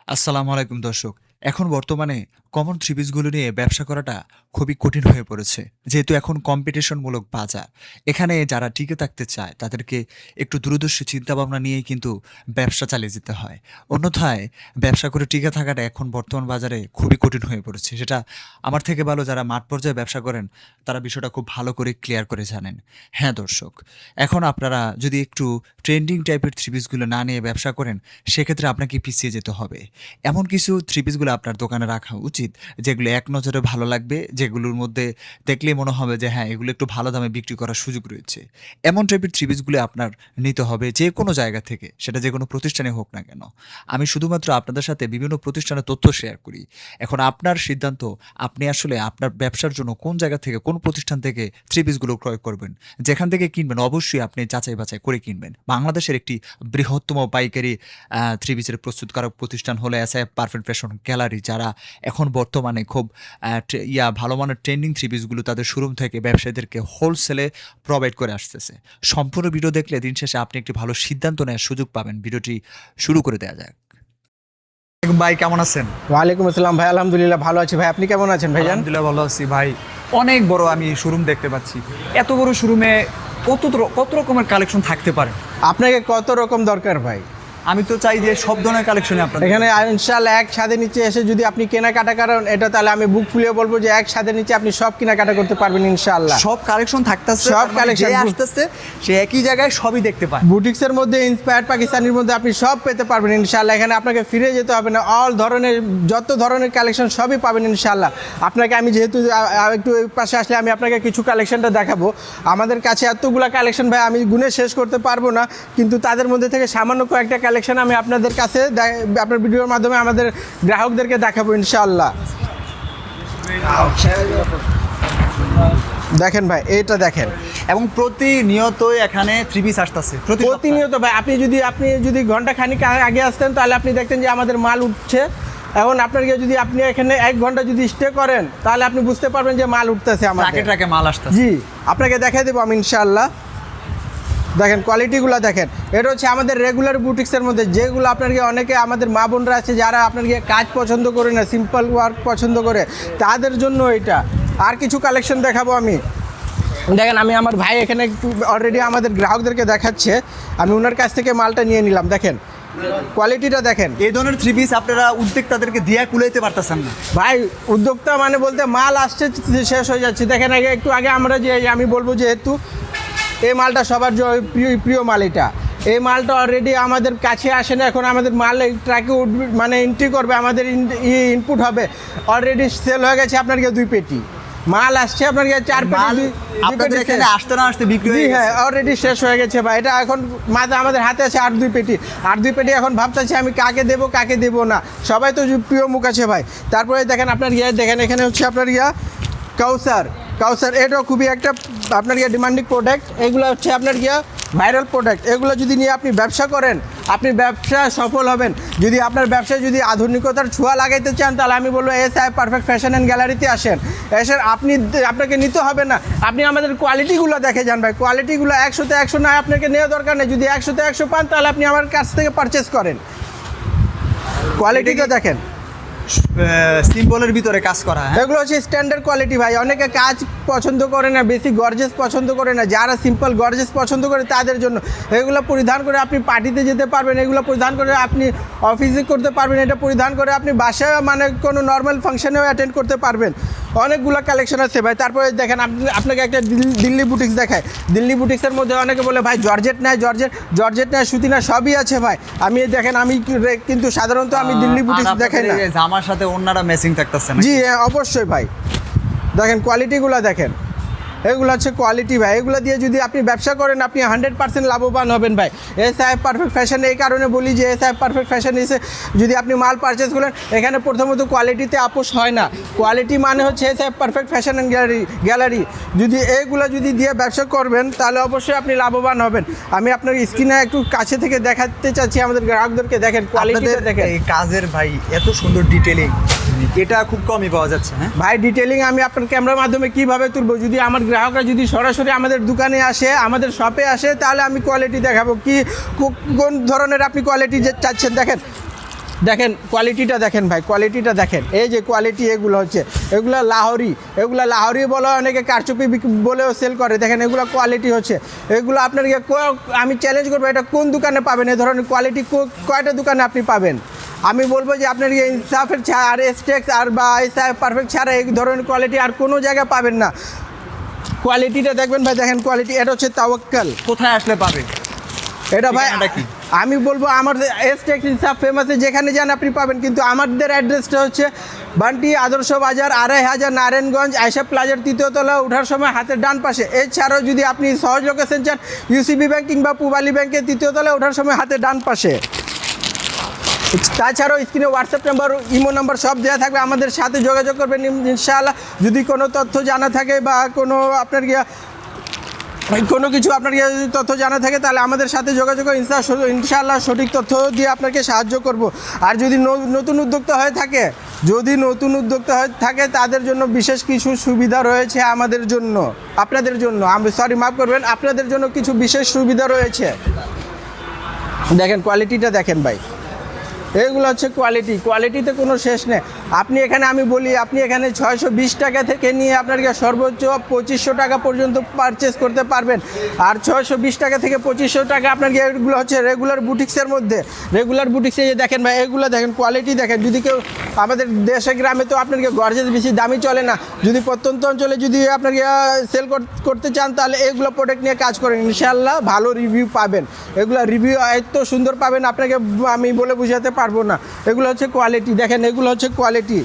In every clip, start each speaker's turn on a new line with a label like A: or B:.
A: আসসালামু আলাইকুম দর্শক। এখন বর্তমানে কমন থ্রি পিসগুলো নিয়ে ব্যবসা করাটা খুবই কঠিন হয়ে পড়েছে। যেহেতু এখন কম্পিটিশনমূলক বাজার। এখানে যারা টিকে থাকতে চায় তাদেরকে একটু দূরদর্শী চিন্তাভাবনা নিয়েই কিন্তু ব্যবসা চালিয়ে যেতে হয়। অন্যথায় ব্যবসা করে টিকে থাকাটা এখন বর্তমান বাজারে খুবই কঠিন হয়ে পড়েছে। সেটা আমার থেকে ভালো যারা মাঠ পর্যায়ে ব্যবসা করেন, তারা বিষয়টা খুব ভালো করে ক্লিয়ার করে জানেন। হ্যাঁ দর্শক, এখন আপনারা যদি একটু ট্রেন্ডিং টাইপের থ্রি পিসগুলো না নিয়ে ব্যবসা করেন, সেক্ষেত্রে আপনাকে পিছিয়ে যেতে হবে। এমন কিছু থ্রি পিসগুলো আপনার দোকানে রাখা উচিত, যেগুলো এক নজরে ভালো লাগবে, যেগুলোর মধ্যে দেখলেই মনে হবে যে হ্যাঁ, এগুলো একটু ভালো দামে বিক্রি করার সুযোগ রয়েছে। এমন টাইপের থ্রি পিসগুলো আপনার নিতে হবে যে কোনো জায়গা থেকে, সেটা যে কোনো প্রতিষ্ঠানে হোক না কেন। আমি শুধুমাত্র আপনাদের সাথে বিভিন্ন প্রতিষ্ঠানের তথ্য শেয়ার করি। এখন আপনার সিদ্ধান্ত, আপনি আসলে আপনার ব্যবসার জন্য কোন জায়গা থেকে, কোন প্রতিষ্ঠান থেকে থ্রি পিসগুলো ক্রয় করবেন। যেখান থেকে কিনবেন অবশ্যই আপনি যাচাই বাছাই করে কিনবেন। বাংলাদেশের একটি বৃহত্তম পাইকারি থ্রি পিসের প্রস্তুতকারক প্রতিষ্ঠান হলো এসআইএফ পারফেক্ট ফ্যাশন গ্যালারি, যারা এখন বর্তমানে খুব ভালো মানের ট্রেন্ডিং থ্রি পিসগুলো তাদের শোরুম থেকে ব্যবসায়ীদেরকে হোলসেলে প্রোভাইড করে আসতেছে। সম্পূর্ণ ভিডিও দেখলে দিন শেষে আপনি একটি ভালো সিদ্ধান্ত নেওয়ার সুযোগ পাবেন। ভিডিওটি শুরু করে দেওয়া যাক। ভাই কেমন আছেন?
B: ওয়ালাইকুম আসসালাম ভাই, আলহামদুলিল্লাহ ভালো আছি ভাই। আপনি কেমন আছেন ভাইজান?
A: আলহামদুলিল্লাহ ভালো আছি ভাই। অনেক বড় আমি শোরুম দেখতে পাচ্ছি। এত বড় শোরুমে কত রকমের কালেকশন থাকতে পারে?
B: আপনাকে কত রকম দরকার ভাই?
A: আমি তো চাই যে সব ধরনের কালেকশনই আপনাদের
B: এখানে ইনশাআল্লাহ এক ছাদের নিচে এসে যদি আপনি কেনাকাটা করেন, এটা তাহলে আমি বুক ফুলিয়ে বলবো যে এক ছাদের নিচে আপনি সব কেনাকাটা করতে পারবেন ইনশাআল্লাহ।
A: সব কালেকশন থাকতেছে,
B: সব কালেকশন
A: আসতেছে, সে একই জায়গায় সবই দেখতে পায়।
B: বুটিক্সের মধ্যে ইন্সপায়ার্ড পাকিস্তানির মধ্যে আপনি সব পেতে পারবেন ইনশাআল্লাহ। এখানে আপনাকে ফিরে যেতে হবে না, অল ধরনের যত ধরনের কালেকশন সবই পাবেন ইনশাআল্লাহ। আপনাকে আমি যেহেতু একটু এই পাশে আসলে আমি আপনাকে কিছু কালেকশনটা দেখাবো। আমাদের কাছে এতগুলা কালেকশন ভাই আমি গুনে শেষ করতে পারবো না, কিন্তু তাদের মধ্যে থেকে সামান্য কয়েকটা কালেকশন আমি আপনাদের কাছে আপনার ভিডিওর মাধ্যমে আমাদের গ্রাহকদেরকে দেখাবো ইনশাআল্লাহ। দেখেন ভাই, এটা দেখেন।
A: এবং প্রতিনিয়ত এখানে থ্রি পিস আসতেছে,
B: প্রতিনিয়ত ভাই আপনি যদি ঘন্টা খানিক আগে আসতেন তাহলে আপনি দেখতেন যে আমাদের মাল উঠছে। এখন যদি আপনি এখানে 1 ঘন্টা যদি স্টে করেন তাহলে আপনি বুঝতে পারবেন যে মাল উঠতেছে আমাদের
A: ট্রাকে মাল আসতেছে।
B: জি, আপনাকে দেখাই দেবো আমি ইনশাআল্লাহ। দেখেন কোয়ালিটিগুলো দেখেন। এটা হচ্ছে আমাদের রেগুলার বুটিক্সের মধ্যে, যেগুলো আপনাকে অনেকে আমাদের মা বোনরা আছে যারা আপনাকে কাজ পছন্দ করে না, সিম্পল ওয়ার্ক পছন্দ করে, তাদের জন্য এটা। আর কিছু কালেকশন দেখাবো আমি। দেখেন, আমি আমার ভাই এখানে অলরেডি আমাদের গ্রাহকদেরকে দেখাচ্ছে, আমি ওনার কাছ থেকে মালটা নিয়ে নিলাম। দেখেন কোয়ালিটিটা দেখেন।
A: এই ধরনের থ্রি পিস আপনারা উদ্যোক্তাদেরকে দিয়া কুলাইতে পারতেছেন না
B: ভাই। উদ্যোক্তা মানে বলতে মাল আসছে শেষ হয়ে যাচ্ছে। দেখেন একটু আগে আমরা যে আমি বলবো যেহেতু এই মালটা সবার প্রিয় মাল, এই মালটা অলরেডি আমাদের কাছে আসে না, এখন আমাদের মাল এই ট্রাকে উঠবে, মানে এন্ট্রি করবে, আমাদের ইনপুট হবে, অলরেডি সেল হয়ে গেছে আপনার 2 পেটি মাল আসছে, আপনার 4 পেটি
A: আপনাদের এখানে আসতে না আসতে বিক্রি হয়ে গেছে।
B: হ্যাঁ, অলরেডি শেষ হয়ে গেছে ভাই। এটা এখন আমাদের হাতে আছে 8-2 পেটি, 8-2 পেটি। এখন ভাবতেছি আমি কাকে দেবো না, সবাই তো প্রিয় মুখ আছে ভাই। তারপরে দেখেন আপনার দেখেন এখানে হচ্ছে আপনার কাউসার, এটাও খুবই একটা আপনার ডিমান্ডিং প্রোডাক্ট। এগুলো হচ্ছে আপনার ভাইরাল প্রোডাক্ট। এগুলো যদি নিয়ে আপনি ব্যবসা করেন, আপনি ব্যবসা সফল হবেন। যদি আপনার ব্যবসায় যদি আধুনিকতার ছোঁয়া লাগাইতে চান, তাহলে আমি বলবো এসআইএফ পারফেক্ট ফ্যাশন অ্যান্ড গ্যালারিতে আসেন। আপনাকে নিতে হবে না, আপনি আমাদের কোয়ালিটিগুলো দেখে যান ভাই। কোয়ালিটিগুলো 100-তে 100 না, আপনাকে নেওয়া দরকার নেই। যদি 100-তে 100 পান তাহলে আপনি আমার কাছ থেকে পারচেস করেন। কোয়ালিটিটা দেখেন,
A: সিম্বলের ভিতরে কাজ করা।
B: এগুলো হচ্ছে স্ট্যান্ডার্ড কোয়ালিটি ভাই। অনেকে কাজ পছন্দ করে না, বেশি গর্জেস পছন্দ করে না। যারা সিম্পল গর্জেস পছন্দ করে তাদের জন্য এগুলো পরিধান করে আপনি পার্টিতে যেতে পারবেন, এগুলো পরিধান করে আপনি অফিসে করতে পারবেন, এটা পরিধান করে আপনি বাসায় মানে কোনো নর্মাল ফাংশনেও অ্যাটেন্ড করতে পারবেন। অনেকগুলো কালেকশন আছে ভাই। তারপরে দেখেন আপনাকে একটা দিল্লি বুটিক্স দেখায়। দিল্লি বুটিক্সের মধ্যে অনেকে বলে ভাই জর্জেট নেয়, জর্জেট নেয়, সুতি না, সবই আছে ভাই। আমি দেখেন, আমি কিন্তু সাধারণত আমি দিল্লি বুটিক্স দেখাই না।
A: আমার সাথে অন্যরা ম্যাচিং থাকতেছে না।
B: জি হ্যাঁ, অবশ্যই ভাই। দেখেন কোয়ালিটিগুলো দেখেন, এগুলো হচ্ছে কোয়ালিটি ভাই। এগুলো দিয়ে যদি আপনি ব্যবসা করেন, আপনি 100% লাভবান হবেন ভাই। এসআইএফ পারফেক্ট ফ্যাশন এই কারণে বলি যে এসআইএফ পারফেক্ট ফ্যাশন এসে যদি আপনি মাল পারচেস করেন, এখানে প্রথমত কোয়ালিটিতে আপোষ হয় না। কোয়ালিটি মানে হচ্ছে SIF perfect fashion and gallery. যদি এইগুলো দিয়ে ব্যবসা করবেন তাহলে অবশ্যই আপনি লাভবান হবেন। আমি আপনার স্ক্রিনে একটু কাছে থেকে দেখাতে চাচ্ছি আমাদের গ্রাহকদেরকে। দেখেন কোয়ালিটিটা দেখেন।
A: এই কাজের ভাই এত সুন্দর ডিটেইলিং, এটা খুব কমই পাওয়া যাচ্ছে। হ্যাঁ
B: ভাই, ডিটেইলিং আমি আপনার ক্যামেরার মাধ্যমে কিভাবে তুলবো? যদি আমার গ্রাহকরা যদি সরাসরি আমাদের দোকানে আসে, আমাদের শপে আসে, তাহলে আমি কোয়ালিটি দেখাবো। কোন ধরনের আপনি কোয়ালিটি চাচ্ছেন। দেখেন কোয়ালিটিটা দেখেন ভাই, কোয়ালিটিটা দেখেন, এই যে কোয়ালিটি এগুলো হচ্ছে, এগুলো লাহোরি বলে, অনেকে কারচুপি বলেও সেল করে। দেখেন এগুলো কোয়ালিটি হচ্ছে, এগুলো আপনার আমি চ্যালেঞ্জ করবো, এটা কোন দোকানে পাবেন এই ধরনের কোয়ালিটি? কয়টা দোকানে আপনি পাবেন? আমি বলবো যে আপনার ইনসাফের ছাড়া আর এসটেক্স আর বা পারফেক্ট ছাড়া এই ধরনের কোয়ালিটি আর কোনো জায়গায় পাবেন না। কোয়ালিটিটা দেখবেন ভাই, দেখেন কোয়ালিটি, এটা হচ্ছে তাওয়াক্কাল।
A: কোথায় আসলে পাবে
B: এটা ভাই
A: ঠিকানাটা কি?
B: আমি বলবো আমার এসটেক্স ইনসাফ ফেমাসে যেখানে যান আপনি পাবেন, কিন্তু আমাদের অ্যাড্রেসটা হচ্ছে বান্টি আদর্শ বাজার 2500 নারায়ণগঞ্জ আয়শা প্লাজার 3য় তলা, ওঠার সময় হাতের ডান পাশে। এছাড়াও যদি আপনি সহজ লোকেশন চান, ইউসিবি ব্যাংক কিংবা পূবালী ব্যাংকের 3য় তলা, ওঠার সময় হাতের ডান পাশে। তাছাড়াও স্ক্রিনে হোয়াটসঅ্যাপ নাম্বার, ইমো নাম্বার সব দেওয়া থাকবে, আমাদের সাথে যোগাযোগ করবেন ইনশাআল্লাহ। যদি কোনো তথ্য জানা থাকে বা কোনো আপনার কোনো কিছু আপনার তথ্য জানা থাকে তাহলে আমাদের সাথে যোগাযোগ করে ইনশাআল্লাহ সঠিক তথ্য দিয়ে আপনাকে সাহায্য করব। আর যদি নতুন উদ্যোক্তা হয়ে থাকে তাদের জন্য বিশেষ কিছু সুবিধা রয়েছে আমাদের জন্য, আপনাদের জন্য, মাফ করবেন, আপনাদের জন্য কিছু বিশেষ সুবিধা রয়েছে। দেখেন কোয়ালিটিটা দেখেন ভাই, এগুলো হচ্ছে কোয়ালিটিতে কোনো শেষ নেই। আপনি এখানে আমি বলি, আপনি এখানে 620 টাকা থেকে নিয়ে আপনার সর্বোচ্চ 2500 টাকা পর্যন্ত পারচেস করতে পারবেন। আর 620 টাকা থেকে 2500 টাকা আপনার এগুলো হচ্ছে রেগুলার বুটিক্সের মধ্যে। রেগুলার বুটিক্সে দেখেন ভাই, এগুলো দেখেন কোয়ালিটি দেখেন। যদি কেউ আমাদের দেশে গ্রামে তো আপনার গর্জেস বেশি দামি চলে না, যদি প্রত্যন্ত অঞ্চলে যদি আপনাকে সেল করতে চান তাহলে এগুলো প্রোডাক্ট নিয়ে কাজ করেন, ইনশাআল্লাহ ভালো রিভিউ পাবেন। এগুলো রিভিউ এত সুন্দর পাবেন আপনাকে আমি বলে বুঝাতে পারবো না। এগুলো হচ্ছে কোয়ালিটি দেখেন, এগুলো হচ্ছে কোয়ালিটি।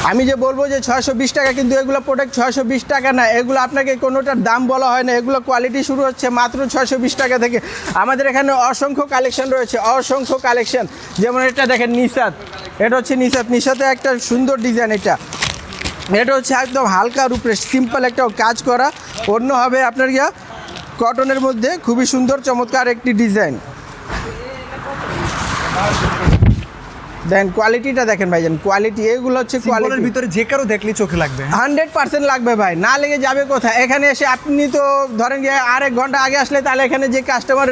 B: আমি যে বলবো যে 620 টাকা, কিন্তু এগুলো প্রোডাক্ট 620 টাকা না, এগুলো আপনাকে কোনোটার দাম বলা হয় না। এগুলো কোয়ালিটি শুরু হচ্ছে মাত্র 620 টাকা থেকে। আমাদের এখানে অসংখ্য কালেকশন রয়েছে, অসংখ্য কালেকশন। যেমন এটা দেখেন নিশাত, এটা হচ্ছে নিশাতে একটা সুন্দর ডিজাইন। এটা হচ্ছে একদম হালকার উপরে সিম্পল একটা কাজ করা, অন্য হবে আপনার কটনের মধ্যে খুবই সুন্দর চমৎকার একটি ডিজাইন। দেখেন কোয়ালিটিটা দেখেন ভাইজান, কোয়ালিটি এগুলো হচ্ছে কোয়ালিটির
A: ভিতরে যে কারো দেখলে চোখে লাগবে,
B: 100% লাগবে ভাই, না লেগে যাবে কোথায়? এখানে এসে আপনি তো ধরেন আরেক ঘন্টা আগে আসলে তাহলে এখানে যে কাস্টমার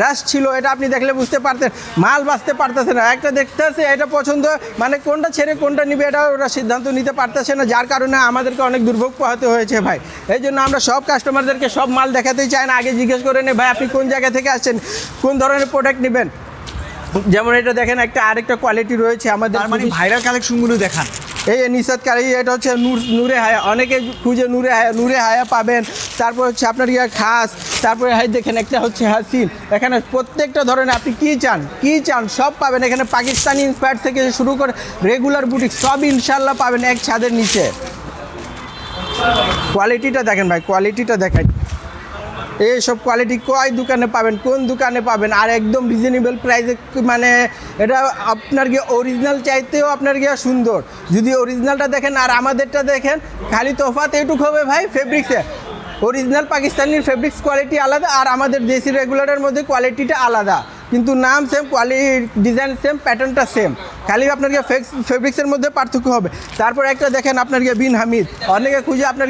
B: রাশ ছিল এটা আপনি দেখলে বুঝতে পারতেন, মাল বাঁচতে পারতেছে না। একটা দেখতেছে এটা পছন্দ, মানে কোনটা ছেড়ে কোনটা নিবে এটা ওরা সিদ্ধান্ত নিতে পারতেছে না, যার কারণে আমাদেরকে অনেক দুর্ভোগ পোহাতে হয়েছে ভাই। এই জন্য আমরা সব কাস্টমারদেরকে সব মাল দেখাতেই চাই না, আগে জিজ্ঞেস করে নেই ভাই আপনি কোন জায়গা থেকে আসছেন, কোন ধরনের প্রোডাক্ট নেবেন। যেমন এটা দেখেন আরেকটা কোয়ালিটি রয়েছে আমাদের,
A: মানে ভাইরাল কালেকশনগুলো দেখান।
B: এই নিশাত কারি, এটা হচ্ছে নূরে হায়া, অনেকে খুঁজে নূরে হায়া পাবেন। তারপর হচ্ছে আপনার খাস, তারপরে দেখেন একটা হচ্ছে হাসিন। এখানে প্রত্যেকটা ধরনের আপনি কি চান সব পাবেন এখানে, পাকিস্তানি ইন্সপায়ার্ড থেকে শুরু করে রেগুলার বুটিক সব ইনশাল্লাহ পাবেন এক ছাদের নিচে। কোয়ালিটিটা দেখেন ভাই, কোয়ালিটিটা দেখেন, এইসব কোয়ালিটি কয় দোকানে পাবেন, কোন দোকানে পাবেন, আর একদম রিজনেবল প্রাইসে। মানে এটা আপনার অরিজিনাল চাইতেও আপনার সুন্দর। যদি অরিজিনালটা দেখেন আর আমাদেরটা দেখেন, খালি তফাৎ এইটুকু হবে ভাই, ফেব্রিক্সে অরিজিনাল পাকিস্তানির ফেব্রিক্স কোয়ালিটি আলাদা, আর আমাদের দেশি রেগুলারের মধ্যে কোয়ালিটিটা আলাদা, কিন্তু নাম সেম, ডিজাইন সেম, প্যাটার্নটা সেম, খালি আপনার ফেব্রিক্সের মধ্যে পার্থক্য হবে। তারপর একটা দেখেন আপনার বিন হামিদ, অনেকে খুঁজে আপনার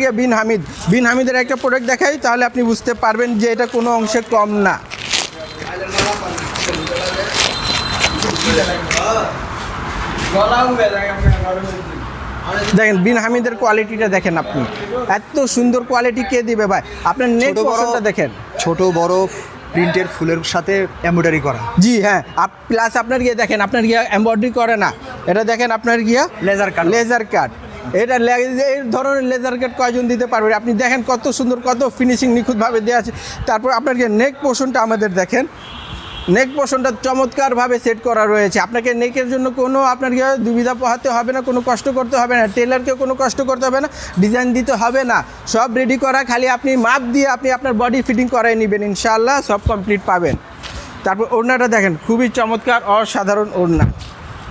B: বিন হামিদের একটা প্রোডাক্ট দেখাই, তাহলে আপনি বুঝতে পারবেন যে এটা কোনো অংশে কম না। দেখেন বিন হামিদের কোয়ালিটিটা দেখেন, আপনি এত সুন্দর কোয়ালিটি কে দিবে ভাই? আপনার নেক পছন্দটা দেখেন,
A: ছোট বড় প্রিন্টের ফুলের সাথে এমব্রয়ডারি করা।
B: জি হ্যাঁ, প্লাস আপনার দেখেন আপনার এমব্রয়ডারি করে না, এটা দেখেন আপনার লেজার কাট। এটা এই ধরনের লেজার কাট কয়জন দিতে পারবে? আপনি দেখেন কত সুন্দর, কত ফিনিশিং নিখুঁতভাবে দেওয়া আছে। তারপর আপনার নেক পোর্শনটা আমাদের দেখেন, নেক পোর্শনটা চমৎকারভাবে সেট করা রয়েছে। আপনাকে নেকের জন্য কোনো আপনার দুবিধা পোহাতে হবে না, কোনো কষ্ট করতে হবে না, টেলারকেও কোনো কষ্ট করতে হবে না, ডিজাইন দিতে হবে না, সব রেডি করা, খালি আপনি মাপ দিয়ে আপনি আপনার বডি ফিটিং করাই নেবেন, ইনশাআল্লাহ সব কমপ্লিট পাবেন। তারপর ওড়নাটা দেখেন, খুবই চমৎকার অসাধারণ ওড়না।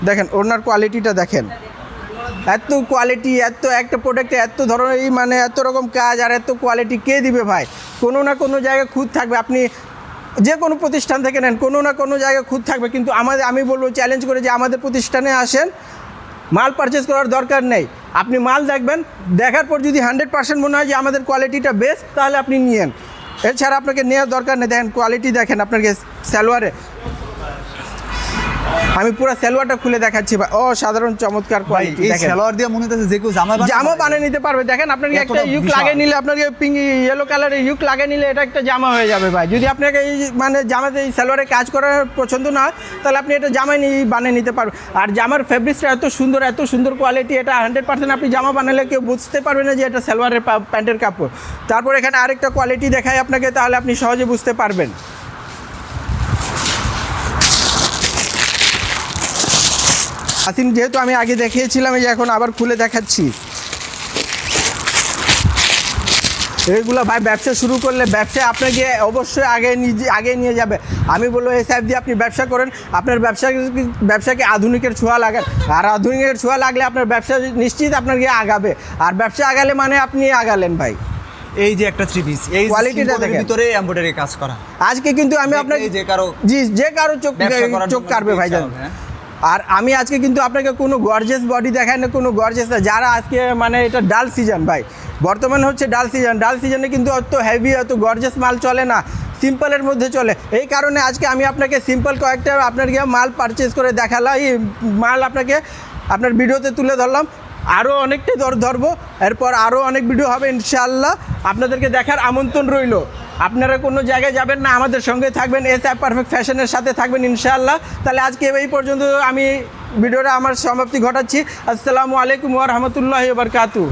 B: দেখেন ওড়নার কোয়ালিটিটা দেখেন, এত কোয়ালিটি, এত একটা প্রোডাক্টে এত ধরনের মানে এত রকম কাজ আর এত কোয়ালিটি কে দিবে ভাই? কোনো না কোনো জায়গায় খুঁত থাকবে, আপনি যে কোনো প্রতিষ্ঠান থেকে নেন কোনো না কোনো জায়গায় খুঁত থাকবে, কিন্তু আমি বলবো চ্যালেঞ্জ করে যে আমাদের প্রতিষ্ঠানে আসেন, মাল পারচেস করার দরকার নেই, আপনি মাল দেখবেন, দেখার পর যদি 100% মনে হয় যে আমাদের কোয়ালিটিটা বেস্ট, তাহলে আপনি নিয়েন। এছাড়া আপনাকে নেওয়ার দরকার নেই। দেখেন কোয়ালিটি দেখেন আপনাকে সালোয়ারে, আমি পুরো সালোয়ারটা খুলে দেখাচ্ছি ভাই। সাধারণ চমৎকার
C: ভাই
B: কোয়ালিটি
C: এই
B: দেখেন।
C: সালোয়ার দিয়ে মনে হচ্ছে যে কেউ
B: জামা বানিয়ে নিতে পারবে। দেখেন আপনাকে একটা
C: এতটা
B: ইউক
C: বিশাল।
B: লাগিয়ে নিলে, আপনাকে পিঙ্ক ইয়েলো কালারের ইউক লাগিয়ে নিলে এটা একটা জামা হয়ে যাবে ভাই। যদি আপনাকে এই মানে জামাতে এই সালোয়ারে কাজ করার পছন্দ না হয়, তাহলে আপনি এটা জামাই নিয়ে বানিয়ে নিতে পারবেন। আর জামার ফেব্রিক্সটা এত সুন্দর কোয়ালিটি, এটা 100% আপনি জামা বানালে কেউ বুঝতে পারবে না যে এটা সালোয়ারের প্যান্টের কাপড়। তারপর এখানে আরেকটা কোয়ালিটি দেখাই আপনাকে, তাহলে আপনি সহজে বুঝতে পারবেন। আসিন, যেহেতু আমি আগে দেখিয়েছিলাম, এই যে এখন আবার খুলে দেখাচ্ছি। এইগুলো ভাই ব্যবসা শুরু করলে ব্যবসায় আপনাকে অবশ্যই আগে নিয়ে যাবে। আমি বলবো এই সাইড দিয়ে আপনি ব্যবসা করেন, আপনার ব্যবসাকে আধুনিকের ছোঁয়া লাগান। আর আধুনিকের ছোঁয়া লাগলে আপনার ব্যবসা নিশ্চিত আপনাকে আগাবে। আর ব্যবসা আগালে মানে আপনি আগালেন ভাই।
C: এই যে একটা থ্রি পিস, এই
B: কোয়ালিটিটা
C: কোয়ালিটির
B: দেখেন।
C: ভিতরে এমব্রয়ডারি কাজ করা।
B: আজকে কিন্তু আমি আপনাকে
C: যে কারো
B: জি, যে কারো
C: ব্যবসা করার
B: চোখ
C: জন্য
B: কাটবে
C: ইচ্ছা
B: ভাইজান।
C: হবে, হ্যাঁ।
B: আর আমি আজকে কিন্তু আপনাকে কোনো গর্জেস বডি দেখাই না, কোনো গর্জেস না। যারা আজকে মানে এটা ডাল সিজন ভাই, বর্তমানে হচ্ছে ডাল সিজনে কিন্তু অত হেভি অত গর্জেস মাল চলে না, সিম্পলের মধ্যে চলে। এই কারণে আজকে আমি আপনাকে সিম্পল কয়েকটা আপনাকে মাল পারচেস করে দেখালাম, এই মাল আপনাকে আপনার ভিডিওতে তুলে ধরলাম। আরও অনেকটাই ধরবো, এরপর আরও অনেক ভিডিও হবে ইনশাআল্লাহ। আপনাদেরকে দেখার আমন্ত্রণ রইল। আপনারা কোনো জায়গায় যাবেন না, আমাদের সঙ্গে থাকবেন, এসআই পারফেক্ট ফ্যাশনের সাথে থাকবেন ইনশাআল্লাহ। তাহলে আজকে এই পর্যন্ত আমি ভিডিওটা আমার সমাপ্তি ঘটাচ্ছি। আসসালামু আলাইকুম ওয়া রাহমাতুল্লাহি ওয়া বারাকাতুহু।